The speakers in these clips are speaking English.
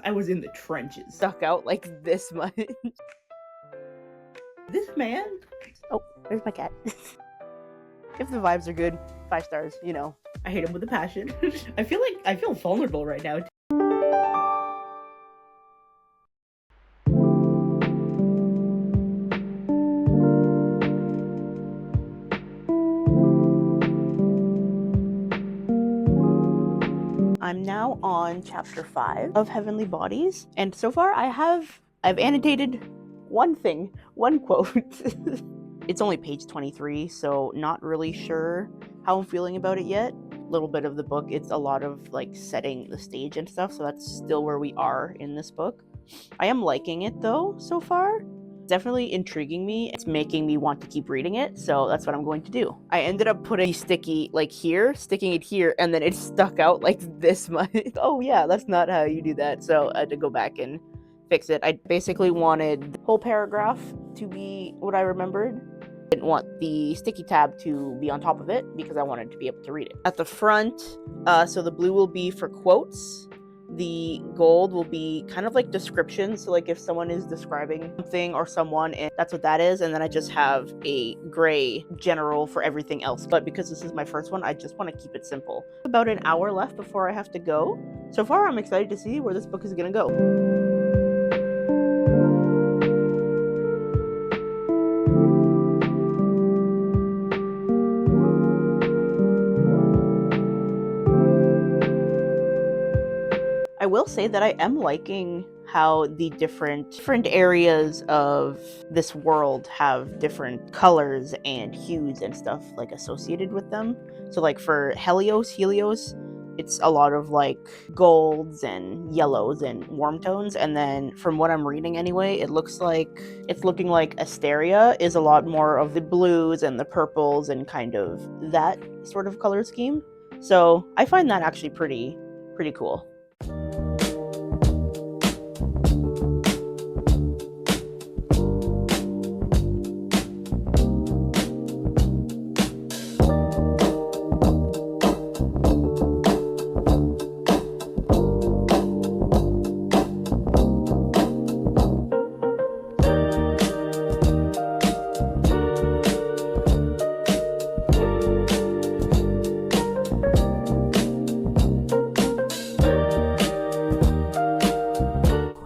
I was in the trenches. Stuck out like this much. This man? Oh, there's my cat. If the vibes are good, 5 stars, you know. I hate him with a passion. I feel vulnerable right now. I'm now on chapter 5 of Heavenly Bodies, and so far I've annotated one thing, one quote. It's only page 23, so not really sure how I'm feeling about it yet. A little bit of the book, it's a lot of like setting the stage and stuff, so that's still where we are in this book. I am liking it though so far. Definitely intriguing me. It's making me want to keep reading it, so that's what I'm going to do. I ended up putting the sticky like here, sticking it here, and then it stuck out like this much. Oh yeah, that's not how you do that, so I had to go back and fix it. I basically wanted the whole paragraph to be what I remembered. I didn't want the sticky tab to be on top of it because I wanted to be able to read it. At the front, so the blue will be for quotes. The gold will be kind of like descriptions, so like if someone is describing something or someone, and that's what that is. And then I just have a gray general for everything else, but because this is my first one, I just want to keep it simple. About an hour left before I have to go. So far I'm excited to see where this book is gonna go. I will say that I am liking how the different areas of this world have different colors and hues and stuff like associated with them. So like for Helios, it's a lot of like golds and yellows and warm tones. And then from what I'm reading anyway, it's looking like Asteria is a lot more of the blues and the purples and kind of that sort of color scheme. So I find that actually pretty cool.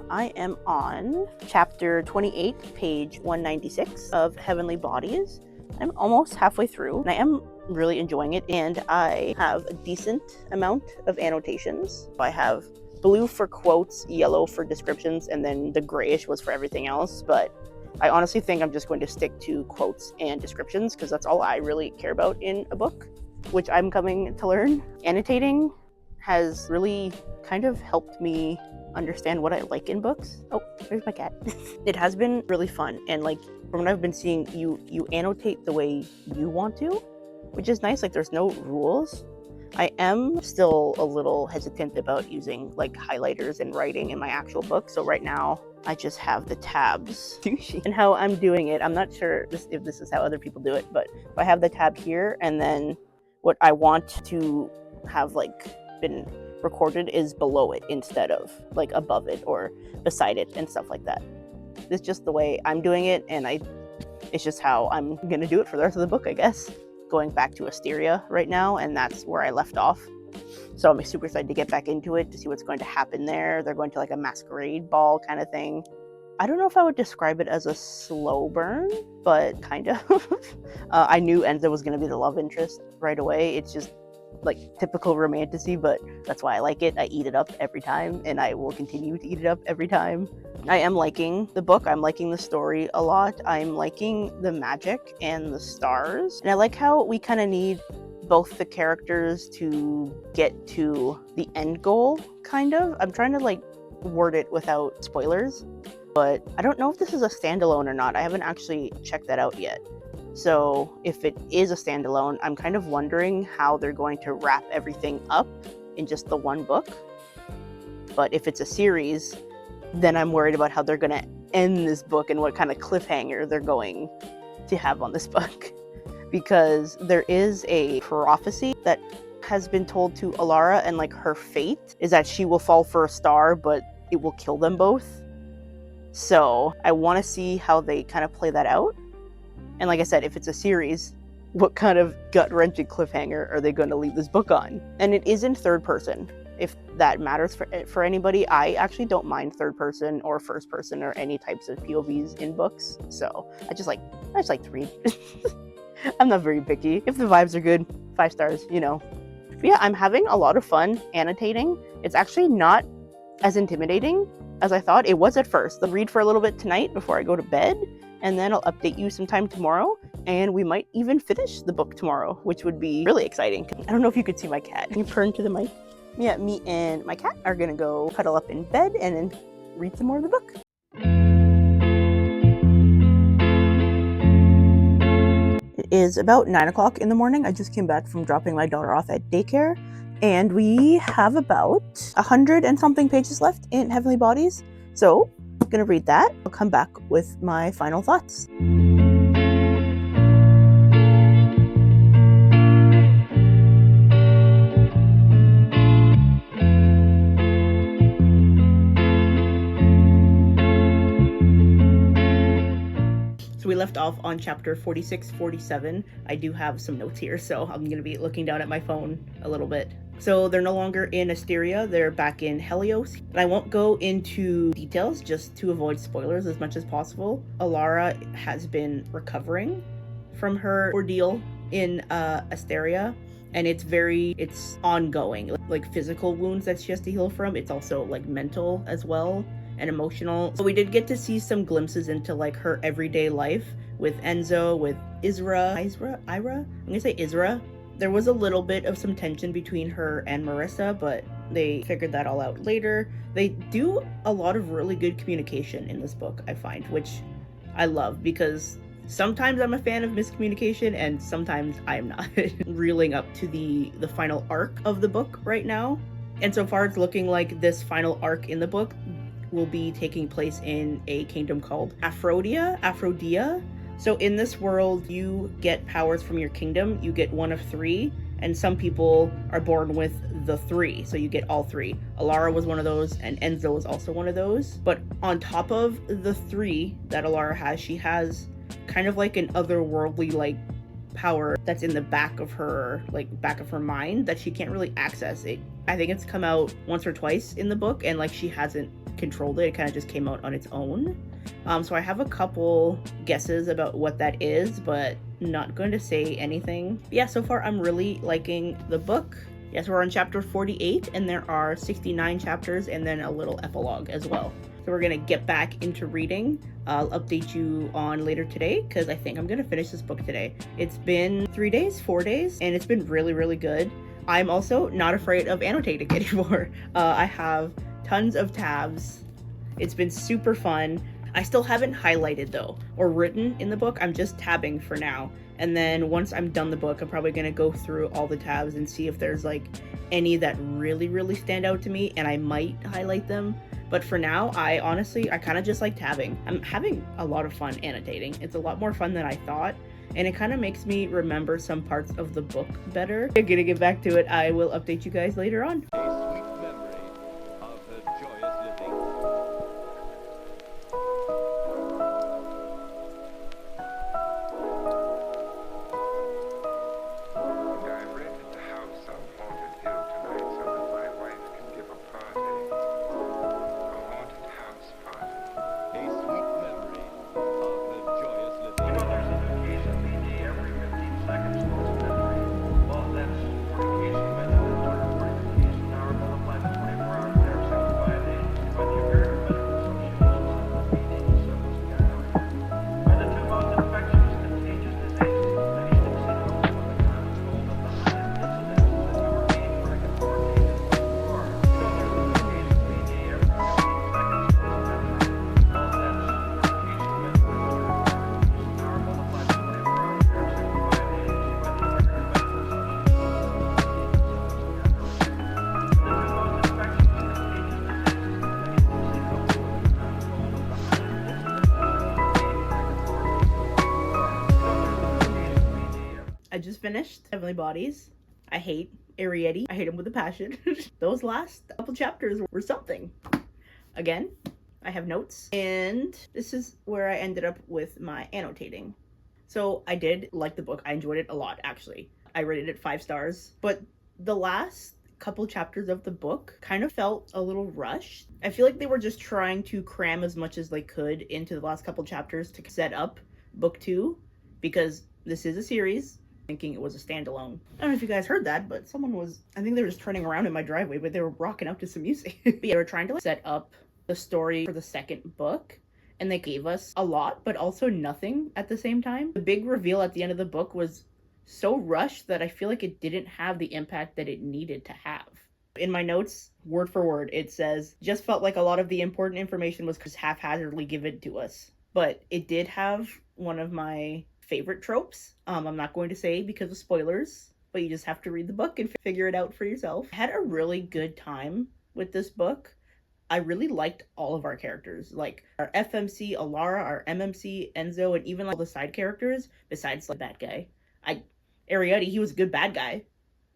I am on chapter 28, page 196 of Heavenly Bodies. I'm almost halfway through, and I am really enjoying it, and I have a decent amount of annotations. I have blue for quotes, yellow for descriptions, and then the grayish was for everything else, but I honestly think I'm just going to stick to quotes and descriptions because that's all I really care about in a book, which I'm coming to learn. Annotating has really kind of helped me understand what I like in books. Oh, there's my cat. It has been really fun, and like from what I've been seeing, you annotate the way you want to, which is nice. Like there's no rules. I am still a little hesitant about using like highlighters and writing in my actual book, so right now I just have the tabs. And how I'm doing it, I'm not sure if this is how other people do it, but I have the tab here, and then what I want to have like been recorded is below it instead of like above it or beside it and stuff like that. It's just the way I'm doing it, and it's just how I'm gonna do it for the rest of the book, I guess. Going back to Asteria right now, and that's where I left off. So I'm super excited to get back into it to see what's going to happen there. They're going to like a masquerade ball kind of thing. I don't know if I would describe it as a slow burn, but kind of. I knew Enza was going to be the love interest right away. It's just like typical Romantasy, but that's why I like it. I eat it up every time, and I will continue to eat it up every time. I am liking the book. I'm liking the story a lot. I'm liking the magic and the stars. And I like how we kind of need both the characters to get to the end goal, kind of. I'm trying to like word it without spoilers, but I don't know if this is a standalone or not. I haven't actually checked that out yet. So if it is a standalone, I'm kind of wondering how they're going to wrap everything up in just the one book. But if it's a series, then I'm worried about how they're going to end this book and what kind of cliffhanger they're going to have on this book. Because there is a prophecy that has been told to Alara, and like her fate is that she will fall for a star, but it will kill them both. So I want to see how they kind of play that out. And like I said, if it's a series, what kind of gut-wrenching cliffhanger are they going to leave this book on? And it is in third person. If that matters for anybody, I actually don't mind third person or first person or any types of POVs in books. So I just like to read. I'm not very picky. If the vibes are good, 5 stars, you know. But yeah, I'm having a lot of fun annotating. It's actually not as intimidating as I thought. It was at first. I'll read for a little bit tonight before I go to bed, and then I'll update you sometime tomorrow, and we might even finish the book tomorrow, which would be really exciting. I don't know if you could see my cat. Can you turn to the mic? Yeah, me and my cat are gonna go cuddle up in bed and then read some more of the book. It is about 9 o'clock in the morning. I just came back from dropping my daughter off at daycare, and we have about 100 and something pages left in Heavenly Bodies. So I'm gonna read that. I'll come back with my final thoughts. So we left off on chapter 46, 47. I do have some notes here, so I'm going to be looking down at my phone a little bit. So they're no longer in Asteria, they're back in Helios. And I won't go into details just to avoid spoilers as much as possible. Alara has been recovering from her ordeal in Asteria, and it's ongoing. Like physical wounds that she has to heal from, it's also like mental as well, and emotional. So we did get to see some glimpses into like her everyday life with Enzo, with Ira? I'm gonna say Isra. There was a little bit of some tension between her and Marissa, but they figured that all out later. They do a lot of really good communication in this book, I find, which I love, because sometimes I'm a fan of miscommunication and sometimes I'm not. Reeling up to the final arc of the book right now. And so far it's looking like this final arc in the book will be taking place in a kingdom called Aphrodia. So in this world, you get powers from your kingdom. You get one of 3, and some people are born with the 3, so you get all 3. Alara was one of those, and Enzo was also one of those. But on top of the 3 that Alara has, she has kind of like an otherworldly like power that's in the back of her mind that she can't really access. I think it's come out once or twice in the book, and like she hasn't controlled it. It kind of just came out on its own. So I have a couple guesses about what that is, but not going to say anything. But yeah, so far I'm really liking the book. Yes, we're on chapter 48, and there are 69 chapters and then a little epilogue as well. So we're gonna get back into reading. I'll update you on later today, because I think I'm gonna finish this book today. It's been 4 days, and it's been really, really good. I'm also not afraid of annotating anymore. I have tons of tabs. It's been super fun. I still haven't highlighted though, or written in the book. I'm just tabbing for now. And then once I'm done the book, I'm probably gonna go through all the tabs and see if there's like any that really, really stand out to me, and I might highlight them. But for now, I kind of just like tabbing. I'm having a lot of fun annotating. It's a lot more fun than I thought, and it kind of makes me remember some parts of the book better. I'm gonna get back to it. I will update you guys later on. I just finished Heavenly Bodies. I hate Ariete. I hate him with a passion. Those last couple chapters were something. again, I have notes, and this is where I ended up with my annotating. So I did like the book. I enjoyed it a lot, actually. I rated it 5 stars, but the last couple chapters of the book kind of felt a little rushed. I feel like they were just trying to cram as much as they could into the last couple chapters to set up book 2, because this is a series. Thinking it was a standalone. I don't know if you guys heard that, but someone was, I think they were just turning around in my driveway, but they were rocking out to some music. But yeah, they were trying to set up the story for the second book, and they gave us a lot, but also nothing at the same time. The big reveal at the end of the book was so rushed that I feel like it didn't have the impact that it needed to have. In my notes, word for word, it says, just felt like a lot of the important information was just haphazardly given to us. But it did have one of my favorite tropes. I'm not going to say because of spoilers, but you just have to read the book and figure it out for yourself. I had a really good time with this book. I really liked all of our characters, like our FMC, Alara, our MMC, Enzo, and even like all the side characters, besides the bad guy. Arietti, he was a good bad guy,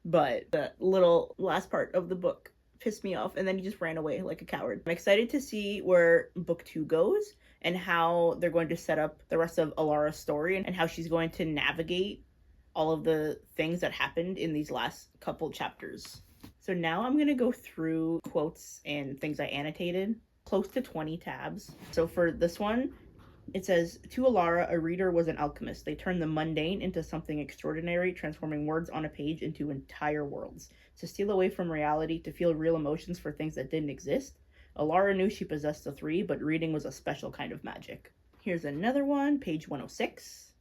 but the little last part of the book pissed me off, and then he just ran away like a coward. I'm excited to see where book 2 goes, and how they're going to set up the rest of Alara's story, and how she's going to navigate all of the things that happened in these last couple chapters. So now I'm going to go through quotes and things I annotated, close to 20 tabs. So for this one, it says, to Alara, a reader was an alchemist. They turned the mundane into something extraordinary, transforming words on a page into entire worlds. To steal away from reality, to feel real emotions for things that didn't exist. Alara knew she possessed the 3, but reading was a special kind of magic. Here's another one, page 106.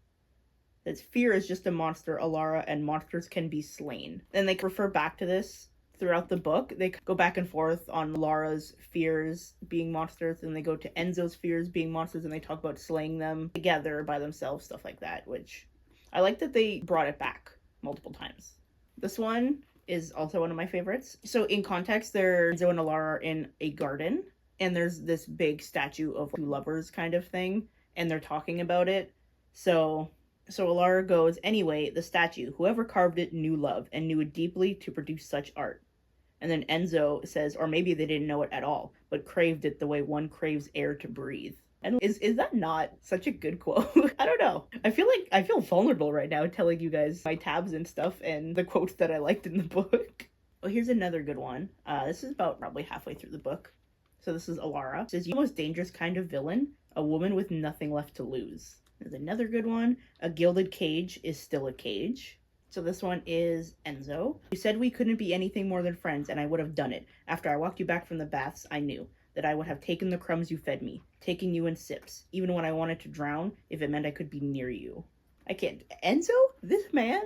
It says, fear is just a monster, Alara, and monsters can be slain. Then they refer back to this throughout the book. They go back and forth on Lara's fears being monsters, and they go to Enzo's fears being monsters, and they talk about slaying them together by themselves, stuff like that, which I like that they brought it back multiple times. This one is also one of my favorites. So in context, Enzo and Alara are in a garden, and there's this big statue of 2 lovers kind of thing, and they're talking about it. So Alara goes, anyway, the statue, whoever carved it knew love, and knew it deeply to produce such art. And then Enzo says, or maybe they didn't know it at all, but craved it the way one craves air to breathe. And is that not such a good quote? I don't know. I feel vulnerable right now telling you guys my tabs and stuff and the quotes that I liked in the book. Well, here's another good one. This is about probably halfway through the book. So this is Alara. It says, you most dangerous kind of villain, a woman with nothing left to lose. There's another good one. A gilded cage is still a cage. So this one is Enzo. You said we couldn't be anything more than friends, and I would have done it. After I walked you back from the baths, I knew that I would have taken the crumbs you fed me, taking you in sips, even when I wanted to drown, if it meant I could be near you. I can't. Enzo? This man?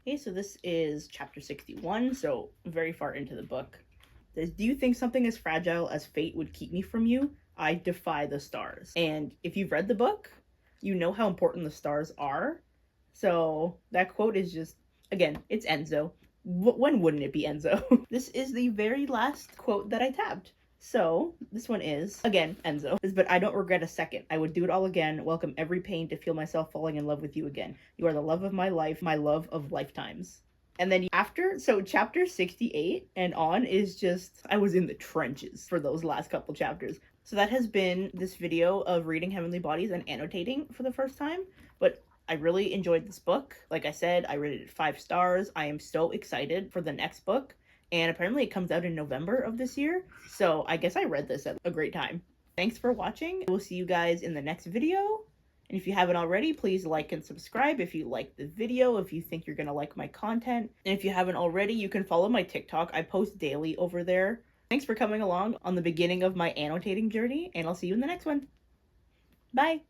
Okay, so this is chapter 61, so very far into the book. It says, do you think something as fragile as fate would keep me from you? I defy the stars. And if you've read the book, you know how important the stars are. So that quote is just, again, it's Enzo. When wouldn't it be Enzo? This is the very last quote that I tabbed. So this one is, again, Enzo. But I don't regret a second. I would do it all again. Welcome every pain to feel myself falling in love with you again. You are the love of my life, my love of lifetimes. And then after, so chapter 68 and on is just, I was in the trenches for those last couple chapters. So that has been this video of reading Heavenly Bodies and annotating for the first time. But I really enjoyed this book. Like I said, I rated it 5 stars. I am so excited for the next book. And apparently it comes out in November of this year. So I guess I read this at a great time. Thanks for watching. We'll see you guys in the next video. And if you haven't already, please like and subscribe if you like the video, if you think you're going to like my content. And if you haven't already, you can follow my TikTok. I post daily over there. Thanks for coming along on the beginning of my annotating journey, and I'll see you in the next one. Bye!